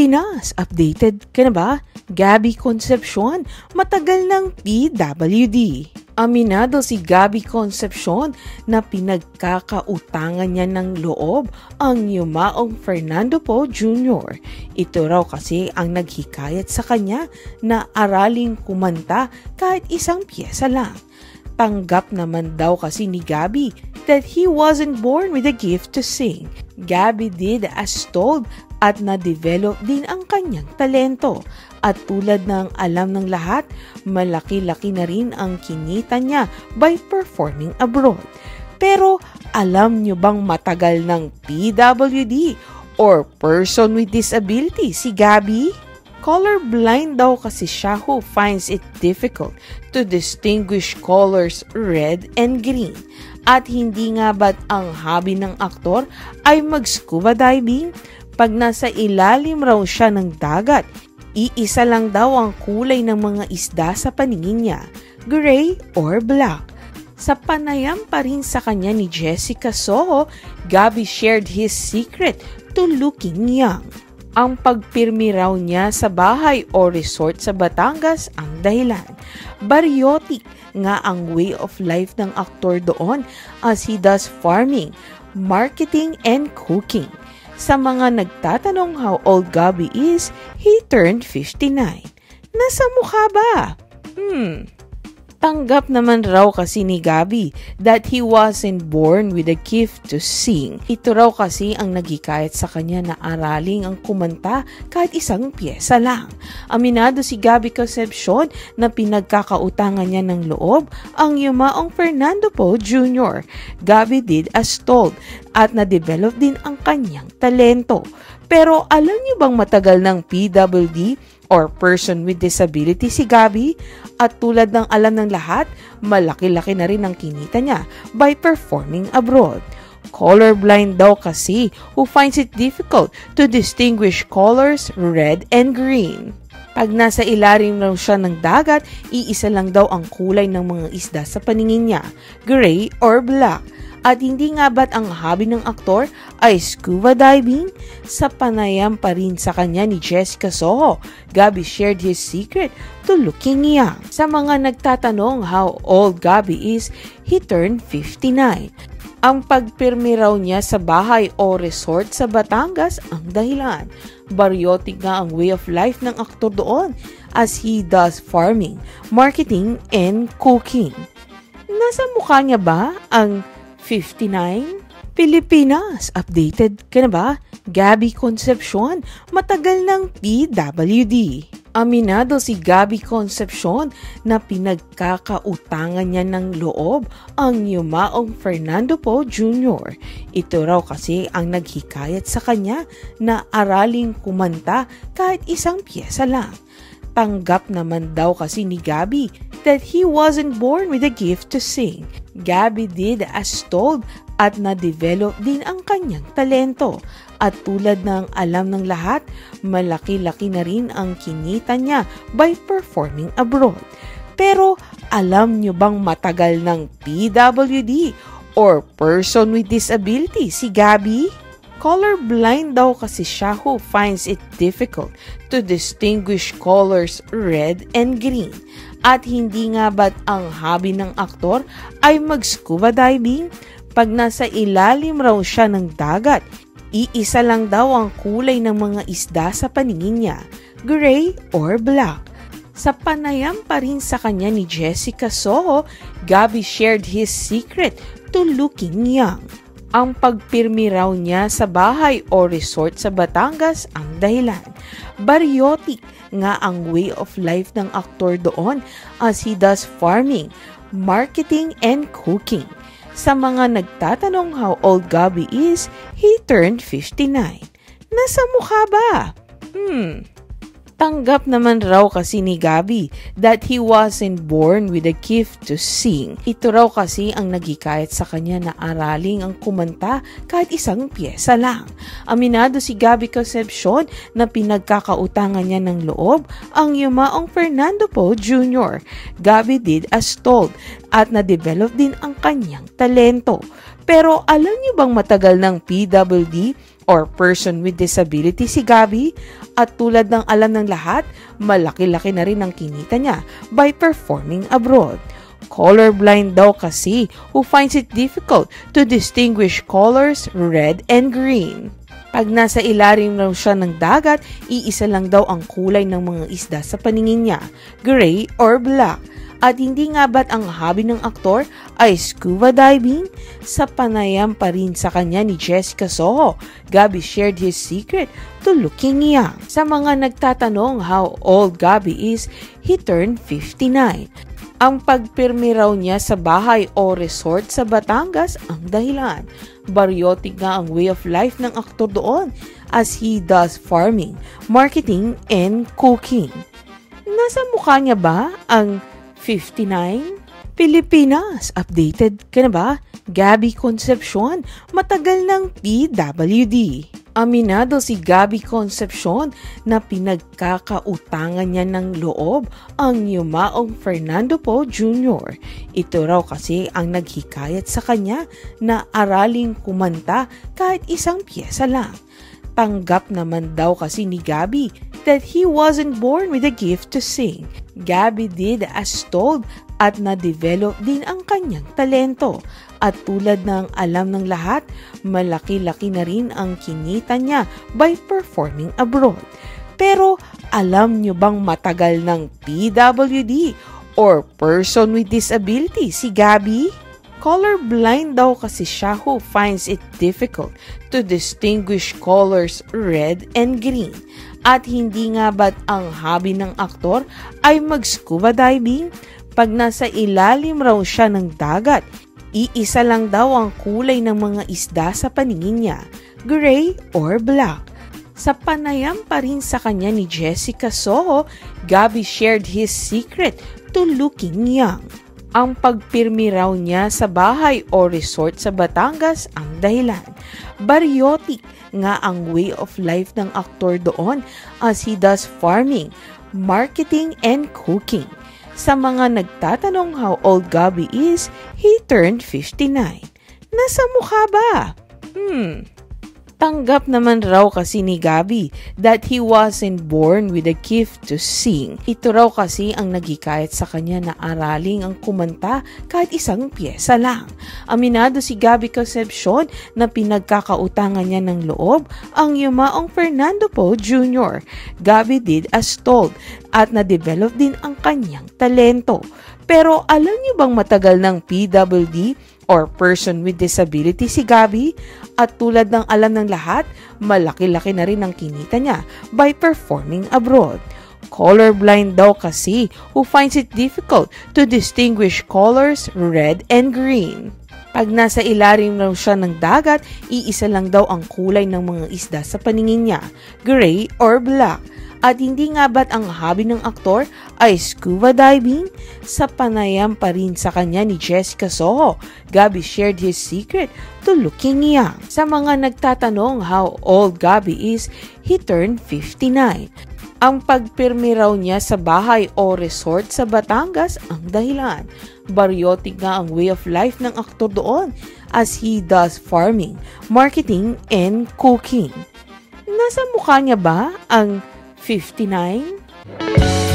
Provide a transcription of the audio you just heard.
Pilipinas, updated ka na ba? Gabby Concepcion, matagal ng PWD. Aminado si Gabby Concepcion na pinagkakautangan niya ng loob ang yumaong Fernando Poe Jr. Ito raw kasi ang naghikayat sa kanya na araling kumanta kahit isang piyesa lang. Tanggap naman daw kasi ni Gabby that he wasn't born with a gift to sing. Gabby did as told at na-develop din ang kanyang talento. At tulad ng alam ng lahat, malaki-laki na rin ang kinita niya by performing abroad. Pero alam niyo bang matagal ng PWD or person with disability si Gabby? Colorblind daw kasi siya who finds it difficult to distinguish colors red and green. At hindi nga ba't ang hobby ng aktor ay mag-scuba diving? Pag nasa ilalim raw siya ng dagat, iisa lang daw ang kulay ng mga isda sa paningin niya, gray or black. Sa panayam pa rin sa kanya ni Jessica Soho, Gabby shared his secret to looking young. Ang pagpirmi raw niya sa bahay o resort sa Batangas ang dahilan. Baryotik nga ang way of life ng aktor doon as he does farming, marketing, and cooking. Sa mga nagtatanong how old Gabby is, he turned 59. Nasa mukha ba? Tanggap naman raw kasi ni Gabby that he wasn't born with a gift to sing. Ito raw kasi ang naghikayat sa kanya na araling ang kumanta kahit isang piyesa lang. Aminado si Gabby Concepcion na pinagkakautangan niya ng loob ang yumaong Fernando Poe Jr. Gabby did as told at na-develop din ang kanyang talento. Pero alam niyo bang matagal ng PWD or person with disability si Gabby? At tulad ng alam ng lahat, malaki-laki na rin ang kinita niya by performing abroad. Colorblind daw kasi who finds it difficult to distinguish colors red and green. Pag nasa ilalim raw siya ng dagat, iisa lang daw ang kulay ng mga isda sa paningin niya, gray or black. At hindi nga ba't ang hobby ng aktor ay scuba diving? Sa panayam pa rin sa kanya ni Jessica Soho, Gabby shared his secret to looking young. Sa mga nagtatanong how old Gabby is, he turned 59. Ang pagpirmi raw niya sa bahay o resort sa Batangas ang dahilan. Baryotik nga ang way of life ng aktor doon as he does farming, marketing, and cooking. Nasa mukha niya ba ang 59? Pilipinas, updated ka na ba? Gabby Concepcion, matagal ng PWD. Aminado si Gabby Concepcion na pinagkakautangan niya ng loob ang yumaong Fernando Poe Jr. Ito raw kasi ang naghikayat sa kanya na araling kumanta kahit isang piyesa lang. Tanggap naman daw kasi ni Gabby that he wasn't born with a gift to sing. Gabby did as told at na-develop din ang kanyang talento. At tulad ng alam ng lahat, malaki-laki na rin ang kinita niya by performing abroad. Pero alam niyo bang matagal ng PWD or person with disability si Gabby? Colorblind daw kasi siya who finds it difficult to distinguish colors red and green. At hindi nga ba't ang hobby ng aktor ay mag-scuba diving? Pag nasa ilalim raw siya ng dagat, iisa lang daw ang kulay ng mga isda sa paningin niya, gray or black. Sa panayam pa rin sa kanya ni Jessica Soho, Gabby shared his secret to looking young. Ang pagpirmi raw niya sa bahay o resort sa Batangas ang dahilan. Baryotik nga ang way of life ng aktor doon as he does farming, marketing, and cooking. Sa mga nagtatanong how old Gabby is, he turned 59. Nasa mukha ba? Tanggap naman raw kasi ni Gabby that he wasn't born with a gift to sing. Ito raw kasi ang naghikayat sa kanya na araling ang kumanta kahit isang piyesa lang. Aminado si Gabby Concepcion na pinagkakautangan niya ng loob ang yumaong Fernando Poe Jr. Gabby did as told at na-develop din ang kanyang talento. Pero alam niyo bang matagal ng PWD or person with disability si Gabby at tulad ng alam ng lahat, malaki-laki na rin ang kinita niya by performing abroad. Colorblind daw kasi who finds it difficult to distinguish colors red and green. Pag nasa ilalim raw siya ng dagat, iisa lang daw ang kulay ng mga isda sa paningin niya, gray or black. At hindi nga ba't ang hobby ng aktor ay scuba diving? Sa panayam pa rin sa kanya ni Jessica Soho, Gabby shared his secret to looking young. Sa mga nagtatanong how old Gabby is, he turned 59. Ang pagpirmi raw niya sa bahay o resort sa Batangas ang dahilan. Baryotik nga ang way of life ng aktor doon as he does farming, marketing, and cooking. Nasa mukha niya ba ang 59? Pilipinas, updated ka na ba? Gabby Concepcion, matagal ng PWD. Aminado si Gabby Concepcion na pinagkakautangan niya ng loob ang yumaong Fernando Poe Jr. Ito raw kasi ang naghikayat sa kanya na araling kumanta kahit isang piyesa lang. Tanggap naman daw kasi ni Gabby that he wasn't born with a gift to sing. Gabby did as told at na-develop din ang kanyang talento. At tulad ng alam ng lahat, malaki-laki na rin ang kinita niya by performing abroad. Pero alam niyo bang matagal ng PWD or person with disability si Gabby? Colorblind daw kasi siya who finds it difficult to distinguish colors red and green. At hindi nga ba't ang hobby ng aktor ay mag-scuba diving? Pag nasa ilalim raw siya ng dagat, iisa lang daw ang kulay ng mga isda sa paningin niya, gray or black. Sa panayam pa rin sa kanya ni Jessica Soho, Gabby shared his secret to looking young. Ang pagpirmi raw niya sa bahay o resort sa Batangas ang dahilan. Baryotik nga ang way of life ng aktor doon as he does farming, marketing, and cooking. Sa mga nagtatanong how old Gabby is, he turned 59. Nasa mukha ba? Tanggap naman raw kasi ni Gabby that he wasn't born with a gift to sing. Ito raw kasi ang naghikayat sa kanya na araling ang kumanta kahit isang piyesa lang. Aminado si Gabby Concepcion na pinagkakautangan niya ng loob ang yumaong Fernando Poe Jr. Gabby did as told at na-develop din ang kanyang talento. Pero alam niyo bang matagal ng PWD or person with disability si Gabby? At tulad ng alam ng lahat, malaki-laki na rin ang kinita niya by performing abroad. Colorblind daw kasi who finds it difficult to distinguish colors red and green. Pag nasa ilalim raw siya ng dagat, iisa lang daw ang kulay ng mga isda sa paningin niya, gray or black. At hindi nga ba't ang hobby ng aktor ay scuba diving? Sa panayam pa rin sa kanya ni Jessica Soho, Gabby shared his secret to looking young. Sa mga nagtatanong how old Gabby is, he turned 59. Ang pagpirmi raw niya sa bahay o resort sa Batangas ang dahilan. Baryotik nga ang way of life ng aktor doon as he does farming, marketing, and cooking. Nasa mukha niya ba ang 59?